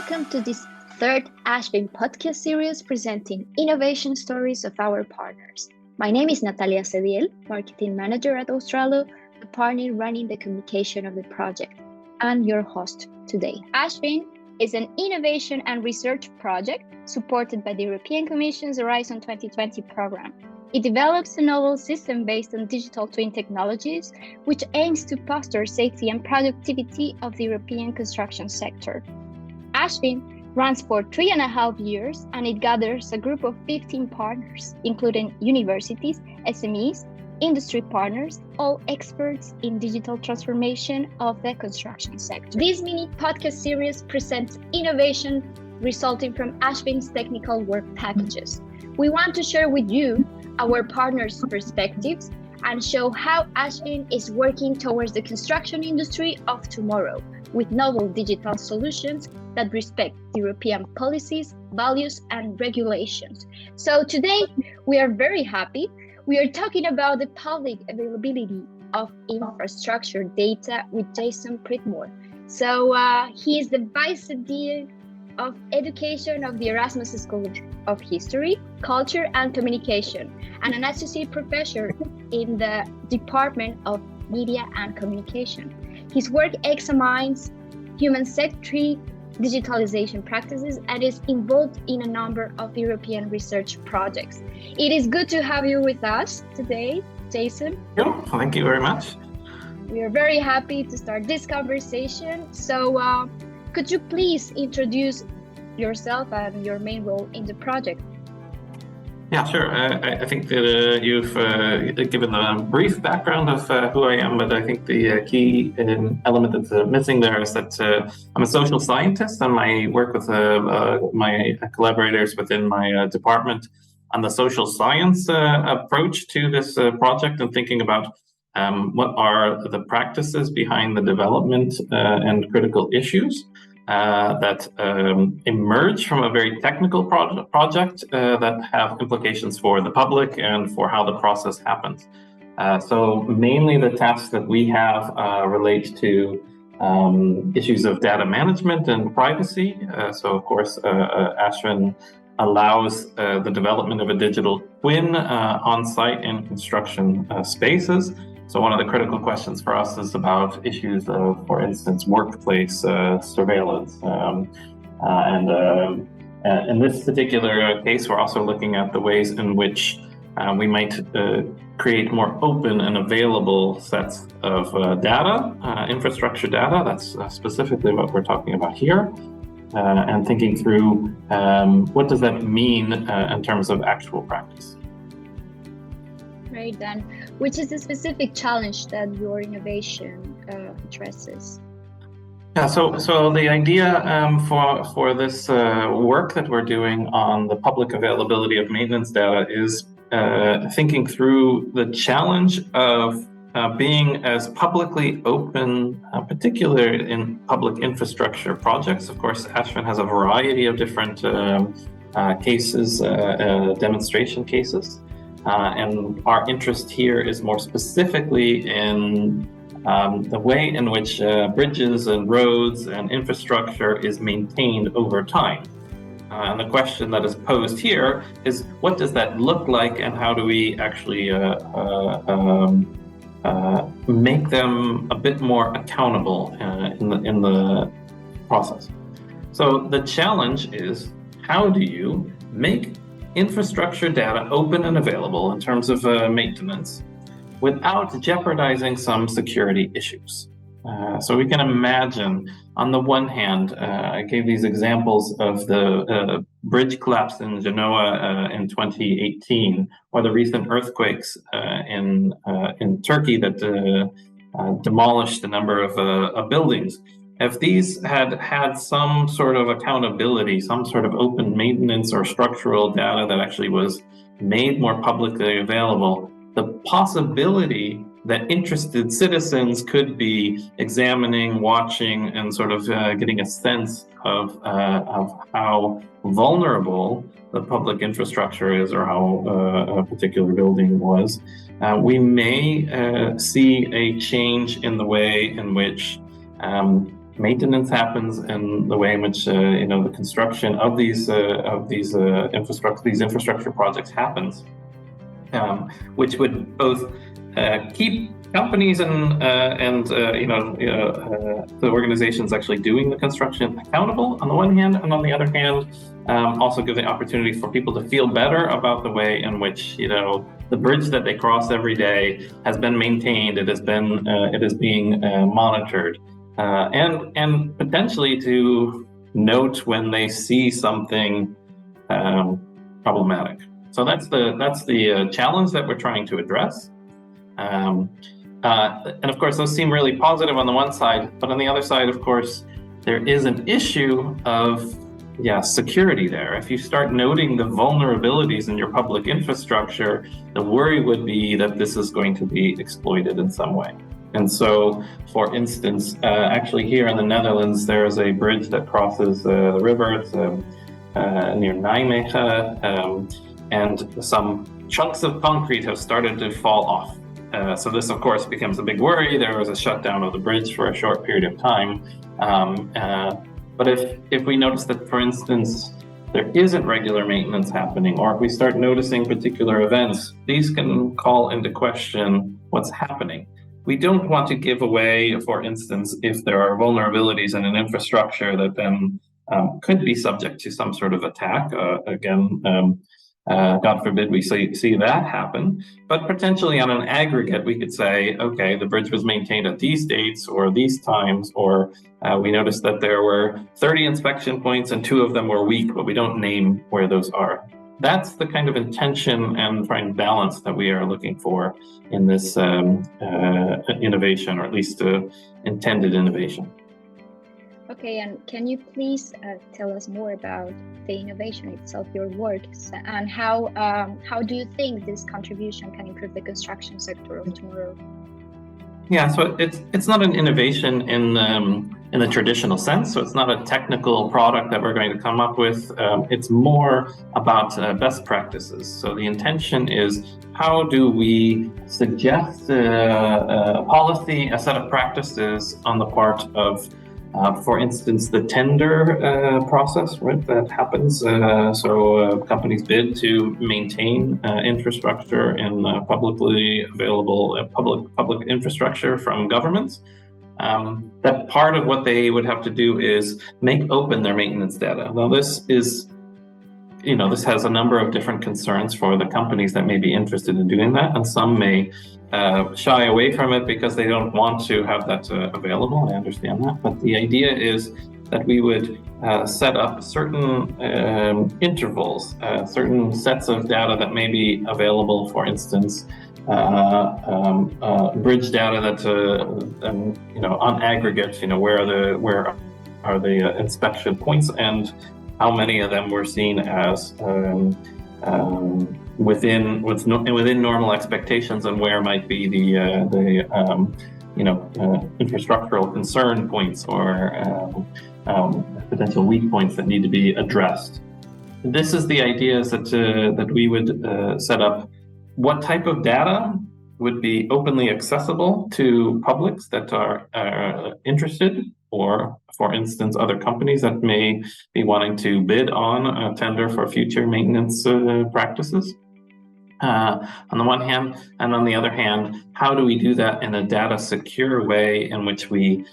welcome to this third ASHVIN podcast series presenting innovation stories of our partners. My name is Natalia Cediel, Marketing Manager at Australo, the partner running the communication of the project. I'm your host today. ASHVIN is an innovation and research project supported by the European Commission's Horizon 2020 program. It develops a novel system based on digital twin technologies, which aims to foster safety and productivity of the European construction sector. ASHVIN runs for 3.5 years, and it gathers a group of 15 partners, including universities, SMEs, industry partners, all experts in digital transformation of the construction sector. This mini podcast series presents innovation resulting from ASHVIN's technical work packages. We want to share with you our partners' perspectives and show how ASHVIN is working towards the construction industry of tomorrow with novel digital solutions that respect European policies, values, and regulations. So today, we are very happy. We are talking about the public availability of infrastructure data with Jason Pridmore. So he is the Vice Dean of Education of the Erasmus School of History, Culture and Communication, and an associate professor in the Department of Media and Communication. His work examines human-centric digitalization practices and is involved in a number of European research projects. It is good to have you with us today, Jason. Thank you very much. We are very happy to start this conversation. So could you please introduce yourself and your main role in the project? Yeah, sure. I think that you've given a brief background of who I am, but I think the key element that's missing there is that I'm a social scientist, and I work with my collaborators within my department on the social science approach to this project and thinking about what are the practices behind the development and critical issues that emerge from a very technical project that have implications for the public and for how the process happens. So mainly the tasks that we have relate to issues of data management and privacy. So of course, ASHVIN allows the development of a digital twin on site in construction spaces. So one of the critical questions for us is about issues of, for instance, workplace surveillance. And in this particular case, we're also looking at the ways in which we might create more open and available sets of data, infrastructure data. That's specifically what we're talking about here. And thinking through what does that mean in terms of actual practice. Right, then, which is the specific challenge that your innovation addresses? Yeah, so the idea for this work that we're doing on the public availability of maintenance data is thinking through the challenge of being as publicly open, particularly in public infrastructure projects. Of course, ASHVIN has a variety of different cases, demonstration cases. And our interest here is more specifically in the way in which bridges and roads and infrastructure is maintained over time. And the question that is posed here is, what does that look like, and how do we actually make them a bit more accountable in the process? So the challenge is, how do you make infrastructure data open and available in terms of maintenance without jeopardizing some security issues? So we can imagine, on the one hand, I gave these examples of the bridge collapse in Genoa in 2018, or the recent earthquakes in Turkey that demolished a number of buildings. If these had some sort of accountability, some sort of open maintenance or structural data that actually was made more publicly available, the possibility that interested citizens could be examining, watching, and sort of getting a sense of how vulnerable the public infrastructure is, or how a particular building was, we may see a change in the way in which maintenance happens and the way in which the construction of these infrastructure projects happens, which would both keep companies and the organizations actually doing the construction accountable on the one hand, and on the other hand, also give the opportunity for people to feel better about the way in which the bridge that they cross every day has been maintained. It is being monitored, and potentially to note when they see something problematic. So that's the challenge that we're trying to address. And of course, those seem really positive on the one side, but on the other side, of course, there is an issue of security there. If you start noting the vulnerabilities in your public infrastructure, the worry would be that this is going to be exploited in some way. And so, for instance, actually here in the Netherlands, there is a bridge that crosses the river. It's near Nijmegen, and some chunks of concrete have started to fall off. So this, of course, becomes a big worry. There was a shutdown of the bridge for a short period of time. But if we notice that, for instance, there isn't regular maintenance happening, or if we start noticing particular events, these can call into question what's happening. We don't want to give away, for instance, if there are vulnerabilities in an infrastructure that then could be subject to some sort of attack. God forbid we see that happen, but potentially on an aggregate, we could say, okay, the bridge was maintained at these dates or these times, or we noticed that there were 30 inspection points and 2 of them were weak, but we don't name where those are. That's the kind of intention and trying balance that we are looking for in this innovation, or at least intended innovation. Okay, and can you please tell us more about the innovation itself, your work, and how do you think this contribution can improve the construction sector of tomorrow? Yeah, so it's not an innovation in the traditional sense. So it's not a technical product that we're going to come up with. It's more about best practices. So the intention is, how do we suggest a policy, a set of practices on the part of for instance, the tender process, right, that happens. So companies bid to maintain infrastructure in publicly available public infrastructure from governments. That part of what they would have to do is make open their maintenance data. Now, this has a number of different concerns for the companies that may be interested in doing that, and some may shy away from it because they don't want to have that available. I understand that, but the idea is that we would set up certain intervals, certain sets of data that may be available. For instance, bridge data that on aggregate, where are the inspection points and how many of them were seen as within normal expectations, and where might be the infrastructural concern points or potential weak points that need to be addressed. This is the idea, is that we would set up what type of data would be openly accessible to publics that are interested, or, for instance, other companies that may be wanting to bid on a tender for future maintenance practices. On the one hand, and on the other hand, how do we do that in a data secure way in which we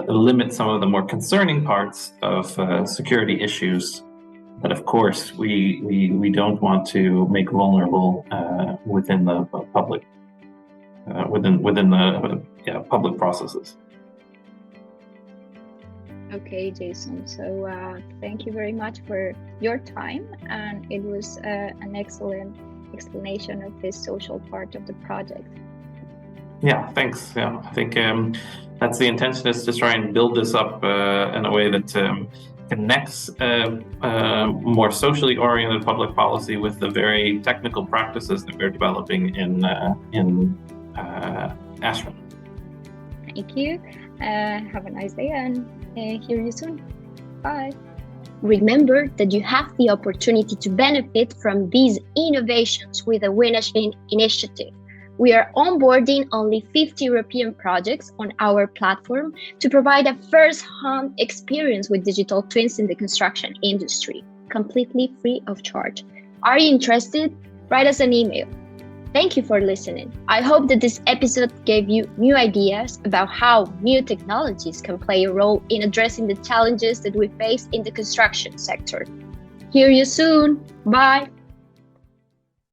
limit some of the more concerning parts of security issues that, of course, we don't want to make vulnerable within the public public processes. Okay, Jason. So thank you very much for your time, and it was an excellent explanation of this social part of the project. Yeah, thanks. Yeah, I think that's the intention, is to try and build this up in a way that connects more socially oriented public policy with the very technical practices that we're developing in ASHVIN. Thank you. Have a nice day, and hear you soon. Bye. Remember that you have the opportunity to benefit from these innovations with the ASHVIN initiative. We are onboarding only 50 European projects on our platform to provide a first-hand experience with digital twins in the construction industry, completely free of charge. Are you interested? Write us an email. Thank you for listening. I hope that this episode gave you new ideas about how new technologies can play a role in addressing the challenges that we face in the construction sector. Hear you soon. Bye.